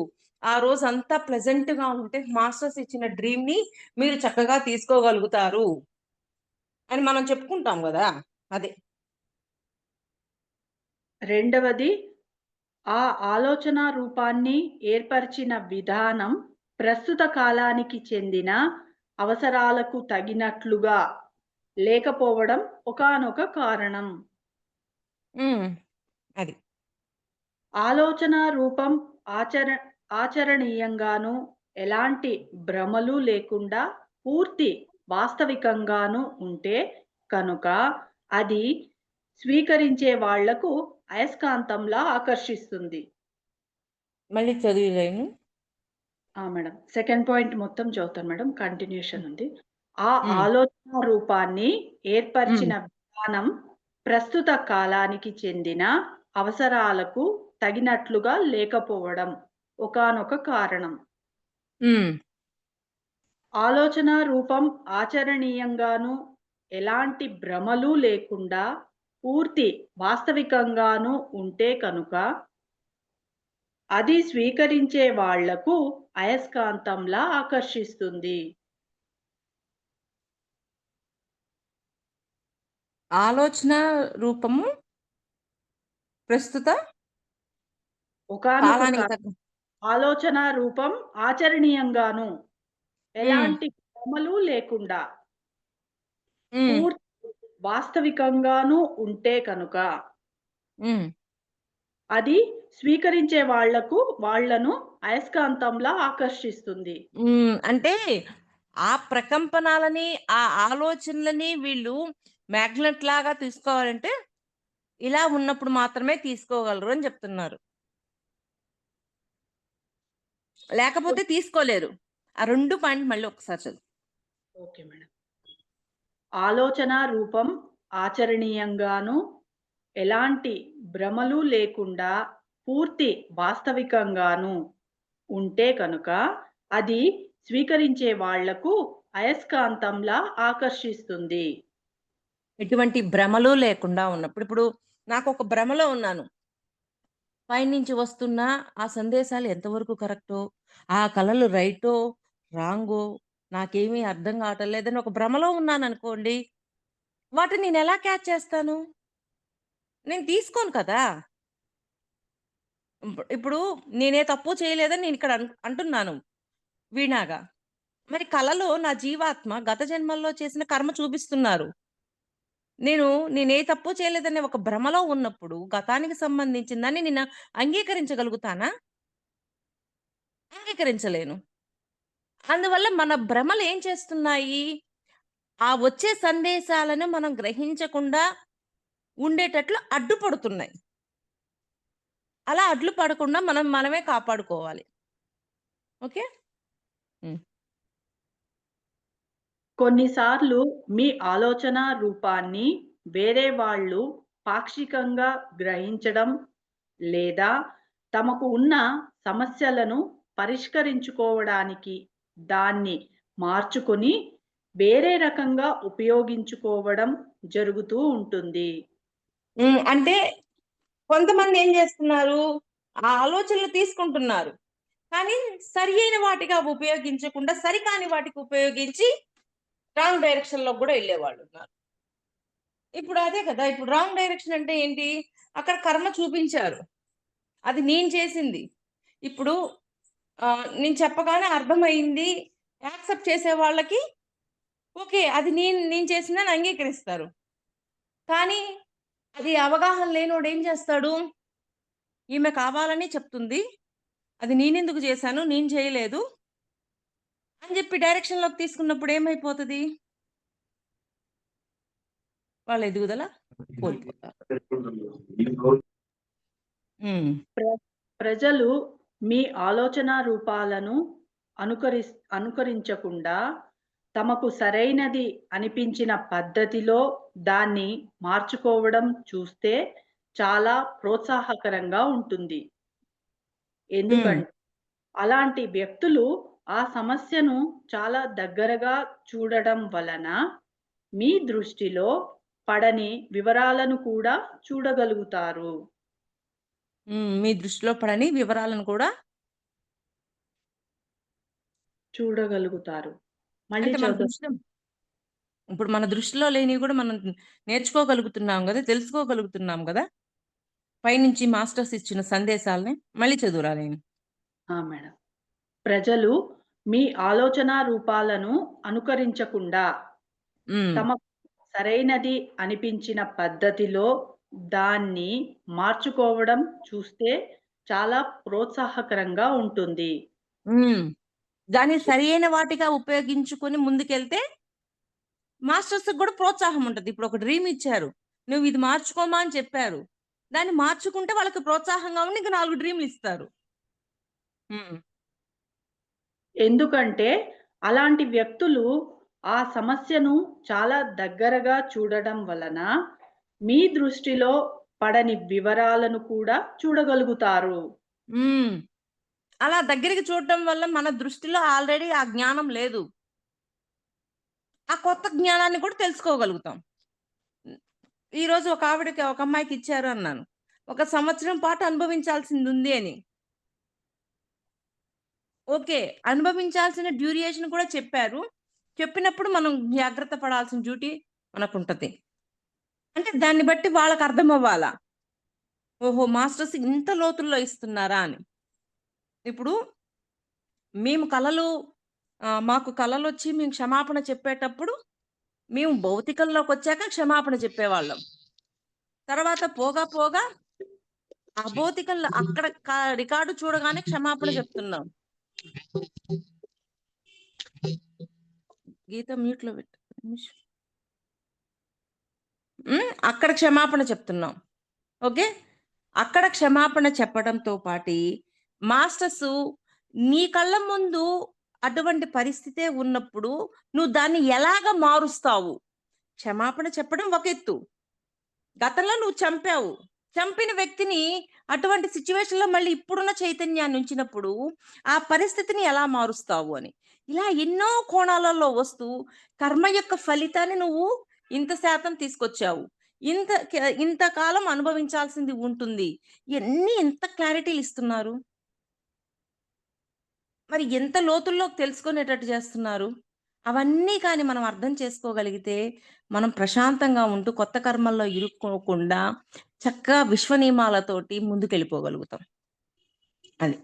ఆ రోజంతా ప్లెజెంట్‌గా ఉంటే మాస్టర్స్ ఇచ్చిన డ్రీమ్‌ని మీరు చక్కగా తీసుకోగలుగుతారు అని మనం చెప్పుకుంటాం గదా! అదే. రెండవది, ఆ ఆలోచన రూపాన్ని ఏర్పరిచిన విధానం ప్రస్తుత కాలానికి చెందిన అవసరాలకు తగినట్లుగా లేకపోవడం ఒకానొక కారణం. హ్మ్. అది. ఆలోచన రూపం ఆచర ఆచరణీయంగాను, ఎలాంటి భ్రమలు లేకుండా పూర్తి వాస్తవికంగాను ఉంటే కనుక అది స్వీకరించే వాళ్లకు అయస్కాంతంలా ఆకర్షిస్తుంది. మళ్ళీ చదివిలేను. మేడం. సెకండ్ పాయింట్ మొత్తం చదువుతాను మేడం. కంటిన్యూషన్ ఉంది. ఆ హ్మ్. ఆలోచనా రూపాన్ని హ్మ్. ఏర్పరిచిన విధానం ప్రస్తుత కాలానికి చెందిన అవసరాలకు తగినట్లుగా లేకపోవడం ఒకానొక కారణం. హ్మ్. ఆలోచనా రూపం ఆచరణీయంగాను, ఎలాంటి భ్రమలు లేకుండా పూర్తి వాస్తవికంగాను ఉంటే కనుక అది స్వీకరించే వాళ్లకు అయస్కాంతంలా ఆకర్షిస్తుంది. ఆలోచన రూపము ప్రస్తుత ఒకానొక కాలానికి తగ్గ ఆలోచన రూపం ఆచరణీయంగాను, హ్మ్. ఎలాంటి భ్రమలు లేకుండా హ్మ్. పూర్తి వాస్తవికంగాను ఉంటే కనుక హ్మ్. అది స్వీకరించే వాళ్ళను అయస్కాంతంలా ఆకర్షిస్తుంది. హ్మ్. అంటే ఆ ప్రకంపనాలని, ఆ ఆలోచనలని వీళ్ళు మ్యాగ్నెట్‌లాగా తీసుకోవాలంటే, ఇలా ఉన్నప్పుడు మాత్రమే తీసుకోగలరు అని చెప్తున్నారు. లేకపోతే తీసుకోలేరు. ఆ 2 పాయింట్ మళ్ళీ ఒకసారి చదువు. Okay madam. ఆలోచన రూపం ఆచరణీయంగాను, ఎలాంటి భ్రమలు లేకుండా పూర్తి వాస్తవికంగాను ఉంటే కనుక అది స్వీకరించే వాళ్లకు అయస్కాంతంలా ఆకర్షిస్తుంది. ఎటువంటి భ్రమలు లేకుండా ఉన్నప్పుడు. ఇప్పుడు నాకొక భ్రమలో ఉన్నాను. పైనుంచి వస్తున్న ఆ సందేశాలు ఎంతవరకు కరెక్టో, ఆ కలలు రైటో, రాంగో నాకేమీ అర్థం కావటం లేదని ఒక భ్రమలో ఉన్నాననుకోండి. వాటిని నేనెలా క్యాచ్ చేస్తాను? నేను తీసుకోను కదా! ఇప్పుడు నేనే తప్పు చేయలేదని నేనిక్కడ అంటున్నాను వీణాగా. మరి కలలో నా జీవాత్మ గత జన్మల్లో చేసిన కర్మ చూపిస్తున్నారు. నేను నేనే తప్పు చేయలేదనే ఒక భ్రమలో ఉన్నప్పుడు, గతానికి సంబంధించిన దాన్ని నేను అంగీకరించగలుగుతానా? అంగీకరించలేను. అందువల్ల మన భ్రమలేం చేస్తున్నాయి? ఆ వచ్చే సందేశాలను మనం గ్రహించకుండా ఉండేటట్లు అడ్డుపడుతున్నాయి. అలా అడ్లు పడకుండా మనం మనమే కాపాడుకోవాలి. ఓకే. హ్మ్. కొన్నిసార్లు మీ ఆలోచన రూపాన్ని వేరే వాళ్ళు పాక్షికంగా గ్రహించడం లేదా తమకు ఉన్న సమస్యలను పరిష్కరించుకోవడానికి దాన్ని మార్చుకొని వేరే రకంగా ఉపయోగించుకోవడం జరుగుతూ ఉంటుంది. హ్మ్. అంటే కొంతమంది ఏం జేస్తున్నారు? ఆ ఆలోచనలు తీసుకుంటున్నారు. కానీ సరి అయిన వాటిగా ఉపయోగించకుండా, సరికాని వాటికి ఉపయోగించి రాంగ్ డైరెక్షన్‌లో గూడా ఎళ్ళేవాళ్ళున్నారు. ఇప్పుడు అదే కదా! ఇప్పుడు రాంగ్ డైరెక్షన్ అంటే ఏంటి? అక్కడ కర్మ చూపించారు. అది నేను చేసింది. ఇప్పుడు నేను చెప్పగానే అర్థమయింది. యాక్సెప్ట్ చేసే వాళ్ళకి ఓకే. అది నేను నేను చేసిందని అంగీకరిస్తారు. కానీ అది అవగాహన లేనోడు ఏం చేస్తాడు? ఈమె కావాలని చెప్తుంది. అది నేనెందుకు జేశాను? నేను చేయలేదు అని జెప్పి డైరెక్షన్‌లోకి తీసుకున్నప్పుడు ఏమైపోతది? వాళ్ళ ఎదుగుదల కోల్పోతారు. హ్మ్. ప్ర ప్రజలు మీ ఆలోచనా రూపాలను అనుకరించకుండా తమకు సరైనది అనిపించిన పద్ధతిలో దాన్ని మార్చుకోవడం చూస్తే చాలా ప్రోత్సాహకరంగా ఉంటుంది. హ్మ్. ఎందుకంటే అలాంటి వ్యక్తులు ఆ సమస్యను చాలా దగ్గరగా చూడడం వలన మీ దృష్టిలో పడని వివరాలను కూడా చూడగలుగుతారు. హ్మ్. మీ దృష్టిలో పడని వివరాలను కూడా చూడగలుగుతారు. మళ్ళీ అంటే మన చదువు దృష్టిలో ఇప్పుడు మన దృష్టిలో లేనివి గూడా మనం నేర్చుకోగలుగుతున్నాం గదా! తెలుసుకోగలుగుతున్నాం గదా! పైనుంచి మాస్టర్స్ ఇచ్చిన సందేశాల్ని. మళ్ళీ చదువురా నేను. మేడం. ప్రజలు మీ ఆలోచనా రూపాలను అనుకరించకుండా హ్మ్. తమకు సరైనది అనిపించిన పద్ధతిలో దాన్ని మార్చుకోవడం చూస్తే చాలా ప్రోత్సాహకరంగా ఉంటుంది. హ్మ్. దాన్ని సరియైన వాటిగా ఉపయోగించుకొని ముందుకెళ్తే మాస్టర్స్‌కి గూడా ప్రోత్సాహం ఉంటది. ఇప్పుడు ఒక డ్రీమ్ ఇచ్చారు. నువ్వు ఇది మార్చుకోమా అని చెప్పారు. దాన్ని మార్చుకుంటే వాళ్ళకి ప్రోత్సాహంగా ఉండి ఇంక 4 డ్రీమ్‌లిస్తారు. హ్మ్. ఎందుకంటే అలాంటి వ్యక్తులు ఆ సమస్యను చాలా దగ్గరగా చూడడం వలన మీ దృష్టిలో పడని వివరాలను కూడా చూడగలుగుతారు. హ్మ్. అలా దగ్గరికి చూడడం వల్ల మన దృష్టిలో ఆల్రెడీ ఆ జ్ఞానం లేదు. ఆ కొత్త జ్ఞానాన్ని కూడా తెలుసుకోగలుగుతాం. హ్మ్. ఈరోజు ఒక ఆవిడకి ఒక అమ్మాయికి ఇచ్చారు అన్నాను. ఒక సంవత్సరం పాటు అనుభవించాల్సిందుంది అని. ఓకే. అనుభవించాల్సిన డ్యూరేషన్ కూడా చెప్పారు. చెప్పినప్పుడు మనం జాగ్రత్త పడాల్సిన డ్యూటీ మనకుంటది. అంటే దాన్ని బట్టి వాళ్ళకర్థమవ్వాలా. ఓహో! మాస్టర్స్ ఇంత లోతుల్లో ఇస్తున్నారా అని. ఇప్పుడు మేము కలలు మాకు కలలొచ్చి మేము క్షమాపణ చెప్పేటప్పుడు, మేము భౌతికంలోకొచ్చాక క్షమాపణ చెప్పేవాళ్ళం. తర్వాత పోగా పోగా అభౌతికంలో అక్కడ రికార్డ్ చూడగానే క్షమాపణ చెప్తున్నాం. గీత మ్యూట్‌లో పెట్టు. ఒక్క నిమిషం. అక్కడ క్షమాపణ చెప్తున్నాం. ఓకే. అక్కడ క్షమాపణ చెప్పడంతో పాటి మాస్టర్సు నీ కళ్ళ ముందు అటువంటి పరిస్థితే ఉన్నప్పుడు నువ్వు దాన్ని ఎలాగ మారుస్తావు? క్షమాపణ చెప్పడం ఒక ఎత్తు. గతంలో నువ్వు చంపావు. చంపిన వ్యక్తిని అటువంటి సిట్యుయేషన్‌లో మళ్ళీ ఇప్పుడున్న చైతన్యాన్ని ఉంచినప్పుడు, ఆ పరిస్థితిని ఎలా మారుస్తావు అని. ఇలా ఎన్నో కోణాలలో వస్తూ, కర్మ యొక్క ఫలితాన్ని నువ్వు ఇంత శాతం తీసుకొచ్చావు. ఇంతకాలం అనుభవించాల్సింది ఉంటుంది. ఇయన్నీ ఎంత క్లారిటీలిస్తున్నారు. మరి ఎంత లోతుల్లోకి తెలుసుకునేటట్టు చేస్తున్నారు. అవన్నీ కానీ మనం అర్థం చేసుకోగలిగితే, మనం ప్రశాంతంగా ఉంటూ కొత్త కర్మల్లో ఇరుక్కోకుండా చక్కగా విశ్వ నియమాలతోటి ముందుకెళ్ళిపోగలుగుతాం. అది.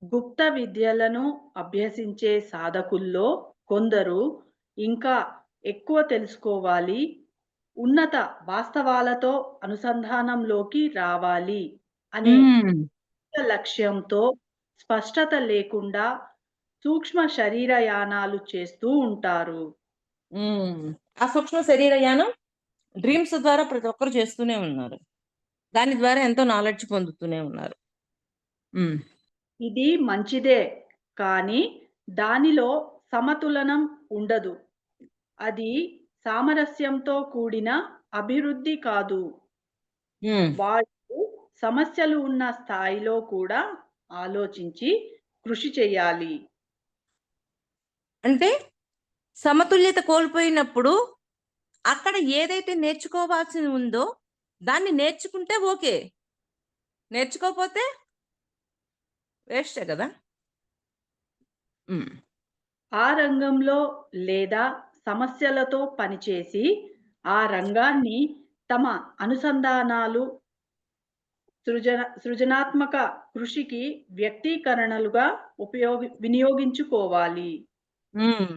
గుప్త విద్యలను అభ్యసించే సాధకుల్లో కొందరు ఇంకా ఎక్కువ తెలుసుకోవాలి, ఉన్నత వాస్తవాలతో అనుసంధానంలోకి రావాలి అనే హ్మ్. లక్ష్యంతో స్పష్టత లేకుండా సూక్ష్మ శరీరయానాలు చేస్తూ ఉంటారు. హ్మ్. ఆ సూక్ష్మ శరీర యానం డ్రీమ్స్ ద్వారా ప్రతి ఒక్కరు చేస్తూనే ఉన్నారు. దాని ద్వారా ఎంతో నాలెడ్జ్ పొందుతూనే ఉన్నారు. హ్మ్. ఇది మంచిదే, కానీ దానిలో సమతులనం ఉండదు. అది సామరస్యంతో కూడిన అభివృద్ధి కాదు. హ్మ్. వాళ్ళు సమస్యలు ఉన్న స్థాయిలో కూడా ఆలోచించి కృషి చేయాలి. అంటే సమతుల్యత కోల్పోయినప్పుడు అక్కడ ఏదైతే నేర్చుకోవాల్సింది ఉందో దాన్ని నేర్చుకుంటే ఓకే. నేర్చుకోపోతే వేస్టే గదా! హ్మ్. ఆ రంగంలో లేదా సమస్యలతో పనిచేసి, ఆ రంగాన్ని తమ అనుసంధానాలు, సృజనాత్మక కృషికి వ్యక్తీకరణలుగా వినియోగించుకోవాలి. హ్మ్.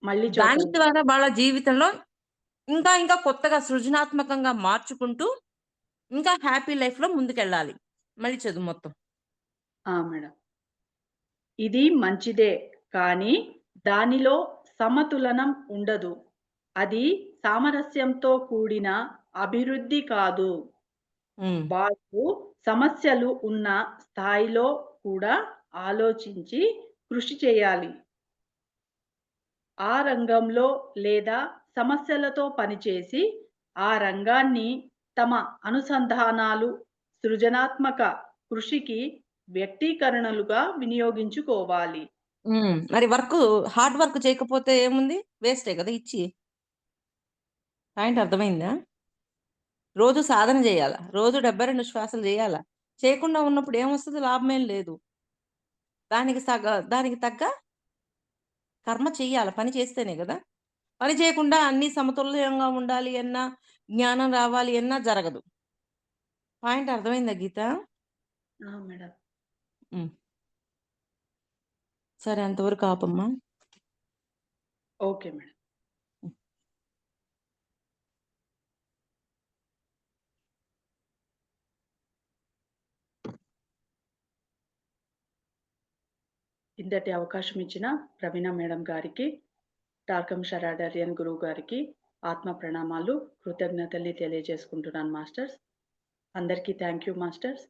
మళ్ళీ దాని చదువుతాను. ద్వారా వాళ్ళ జీవితంలో ఇంకా కొత్తగా సృజనాత్మకంగా మార్చుకుంటూ, ఇంకా హ్యాపీ లైఫ్‌లో ముందుకెళ్ళాలి. మళ్ళీ చదువు మొత్తం. మేడం. ఇది మంచిదే, కానీ దానిలో సమతులనం ఉండదు. అది సామరస్యంతో కూడిన అభివృద్ధి కాదు. హ్మ్. వాళ్ళు సమస్యలు ఉన్న స్థాయిలో కూడా ఆలోచించి కృషి చేయాలి. ఆ రంగంలో లేదా సమస్యలతో పనిచేసి, ఆ రంగాన్ని తమ అనుసంధానాలు, సృజనాత్మక కృషికి వ్యక్తీకరణలుగా వినియోగించుకోవాలి. మరి హార్డ్ వర్క్ చేయకపోతే ఏముంది? వేస్టే గదా! ఇచ్చి. పాయింట్ అర్థమైందా? రోజు సాధన జేయాల. రోజు 72 శ్వాసలు జేయాల. చేయకుండా ఉన్నప్పుడు ఏమొస్తది? లాభమేం లేదు. దానికి తగ్గ కర్మ చెయ్యాల. పని చేస్తేనే గదా! పని చేయకుండా అన్నీ సమతుల్యంగా ఉండాలి అన్నా, జ్ఞానం రావాలి అన్నా జరగదు. పాయింట్ అర్థమైందా గీత? మేడం. హ్మ్. సరే అంతవరకు ఆపమ్మా. Okay madam. ఇంతటి అవకాశం ఇచ్చిన ప్రవీణ మేడం గారికి, టార్కం షరాడరియన్ గురువు గారికి ఆత్మ ప్రణామాలు, కృతజ్ఞతల్ని తెలియజేసుకుంటున్నాను మాస్టర్స్. అందరికీ థ్యాంక్ యూ మాస్టర్స్.